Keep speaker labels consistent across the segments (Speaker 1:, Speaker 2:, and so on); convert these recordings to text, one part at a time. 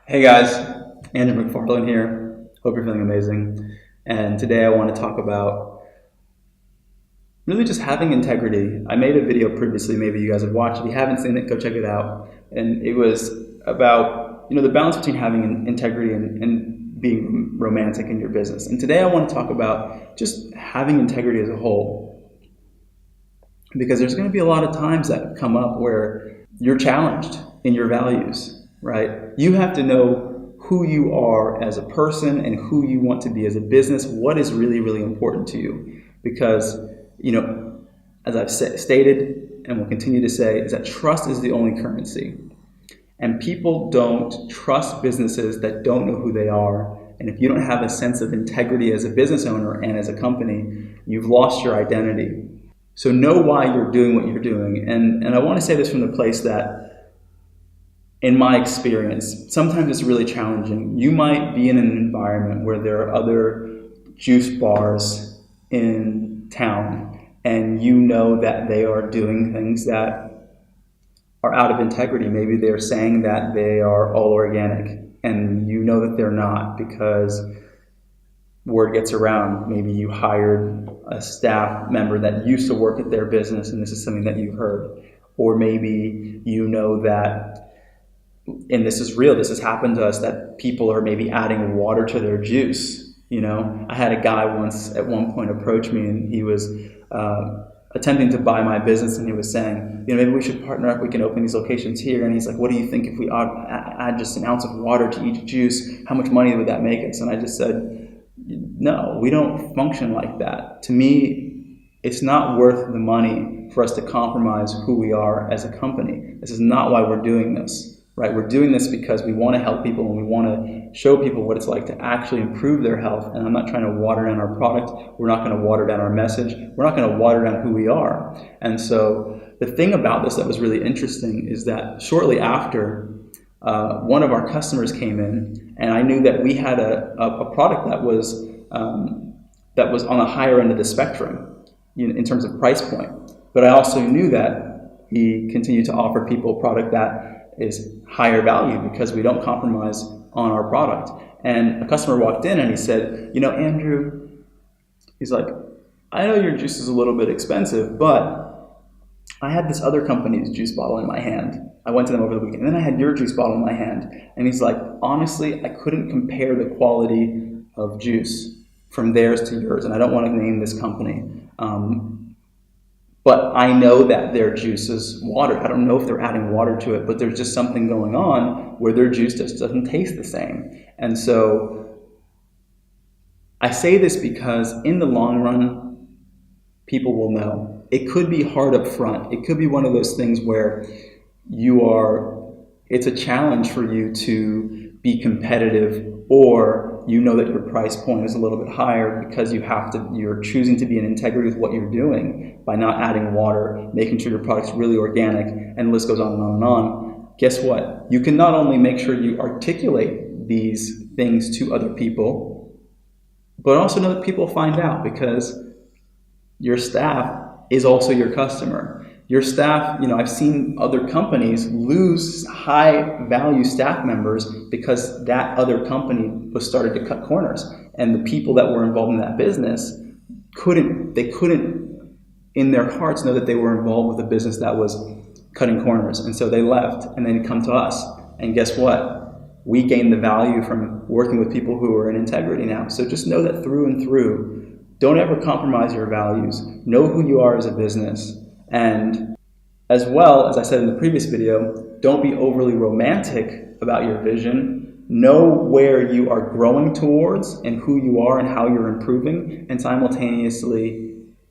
Speaker 1: Hey guys, Andrew McFarlane here. Hope you're feeling amazing. And today I want to talk about really just having integrity. I made a video previously, maybe you guys have watched. If you haven't seen it, go check it out. And it was about the balance between having integrity and being romantic in your business. And today I want to talk about just having integrity as a whole. Because there's going to be a lot of times that come up where you're challenged in your values. Right? You have to know who you are as a person and who you want to be as a business, what is really, really important to you. Because, as I've stated and will continue to say, is that trust is the only currency. And people don't trust businesses that don't know who they are. And if you don't have a sense of integrity as a business owner and as a company, you've lost your identity. So know why you're doing what you're doing. And I want to say this from the place that, in my experience, sometimes it's really challenging. You might be in an environment where there are other juice bars in town, and you know that they are doing things that are out of integrity. Maybe they're saying that they are all organic, and you know that they're not because word gets around. Maybe you hired a staff member that used to work at their business, and this is something that you've heard. Or maybe you know that, and this is real, this has happened to us, that people are maybe adding water to their juice. I had a guy once at one point approach me, and he was attempting to buy my business, and he was saying, maybe we should partner up, we can open these locations here. And he's like, what do you think if we add just an ounce of water to each juice? How much money would that make us? And I just said, no, we don't function like that. To me, it's not worth the money for us to compromise who we are as a company. This is not why we're doing this. Right? We're doing this because we want to help people and we want to show people what it's like to actually improve their health. And I'm not trying to water down our product. We're not going to water down our message. We're not going to water down who we are. And so the thing about this that was really interesting is that shortly after, one of our customers came in, and I knew that we had a product that was on the higher end of the spectrum in terms of price point. But I also knew that we continue to offer people a product that is higher value because we don't compromise on our product. And a customer walked in and he said, Andrew, he's like, I know your juice is a little bit expensive, but I had this other company's juice bottle in my hand. I went to them over the weekend, and then I had your juice bottle in my hand. And he's like, honestly, I couldn't compare the quality of juice from theirs to yours. And I don't want to name this company. But I know that their juice is water. I don't know if they're adding water to it, but there's just something going on where their juice just doesn't taste the same. And so I say this because in the long run, people will know. It could be hard up front. It could be one of those things where it's a challenge for you to be competitive, or that your price point is a little bit higher because you're choosing to be in integrity with what you're doing by not adding water, making sure your product's really organic, and the list goes on and on and on. Guess what? You can not only make sure you articulate these things to other people, but also know that people find out, because your staff is also your customer. Your staff, I've seen other companies lose high value staff members because that other company was started to cut corners, and the people that were involved in that business couldn't in their hearts know that they were involved with a business that was cutting corners. And so they left and then come to us. And guess what? We gained the value from working with people who are in integrity now. So just know that through and through, don't ever compromise your values. Know who you are as a business. And as well, as I said in the previous video, don't be overly romantic about your vision. Know where you are growing towards and who you are and how you're improving, and simultaneously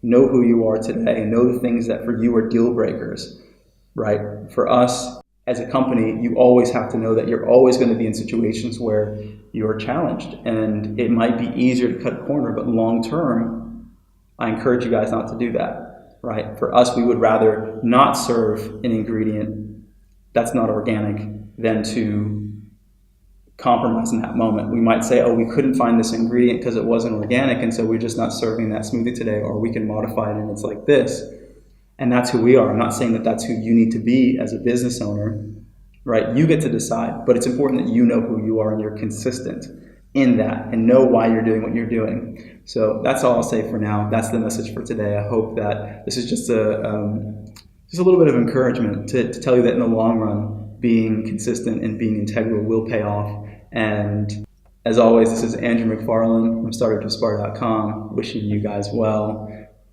Speaker 1: know who you are today and know the things that for you are deal breakers, right? For us as a company, you always have to know that you're always going to be in situations where you're challenged, and it might be easier to cut a corner, but long term, I encourage you guys not to do that, right? For us, we would rather not serve an ingredient that's not organic than to compromise in that moment. We might say, oh, we couldn't find this ingredient because it wasn't organic, and so we're just not serving that smoothie today, or we can modify it and it's like this. And that's who we are. I'm not saying that that's who you need to be as a business owner, right? You get to decide, but it's important that you know who you are and you're consistent in that and know why you're doing what you're doing. So that's all I'll say for now. That's the message for today. I hope that this is just a little bit of encouragement to tell you that in the long run, being consistent and being integral will pay off. And as always, this is Andrew McFarland from StartAJuiceBar.com, wishing you guys well.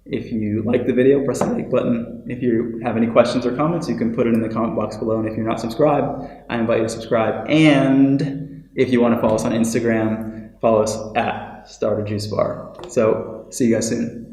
Speaker 1: If you like the video, press the like button. If you have any questions or comments, you can put it in the comment box below. And if you're not subscribed, I invite you to subscribe. And if you want to follow us on Instagram, follow us at StartAJuiceBar. So see you guys soon.